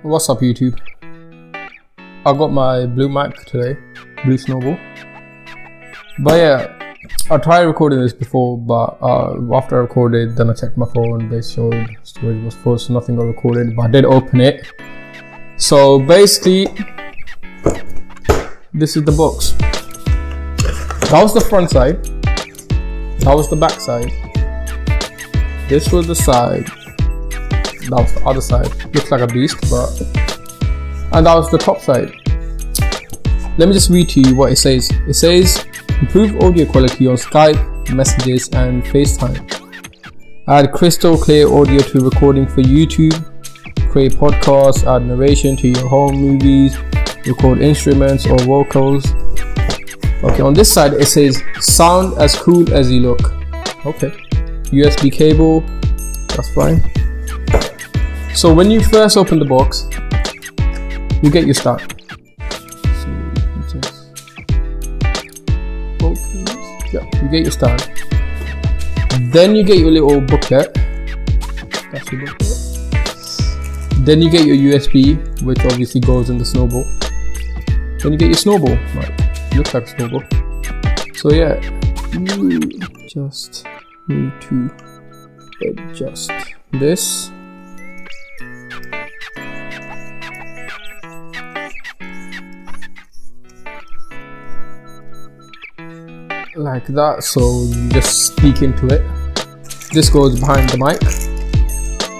What's up YouTube? I got my blue mic today, blue Snowball. But yeah, I tried recording this before, but after I recorded, then I checked my phone, they showed storage was full, so nothing got recorded, but I did open it. So basically, this is the box. That was the front side, that was the back side, this was the side, that was the other side. Looks like a beast, but... And that was the top side. Let me just read to you what it says. It says, improve audio quality on Skype, messages and FaceTime. Add crystal clear audio to recording for YouTube. Create podcasts, add narration to your home movies. Record instruments or vocals. Okay, on this side it says, sound as cool as you look. Okay. USB cable, that's fine. So when you first open the box, you get your stand. So just open this. Yeah, you get your stand. Then you get your little booklet. That's your booklet. Then you get your USB, which obviously goes in the Snowball. Then you get your Snowball. Right, looks like a Snowball. So yeah, you just need to adjust this. Like that, so you just speak into it. This goes behind the mic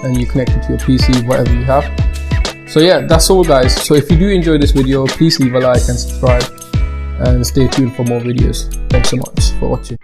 and you connect it to your PC, whatever you have. So yeah, that's all guys. So if you do enjoy this video, please leave a like and subscribe and stay tuned for more videos. Thanks so much for watching.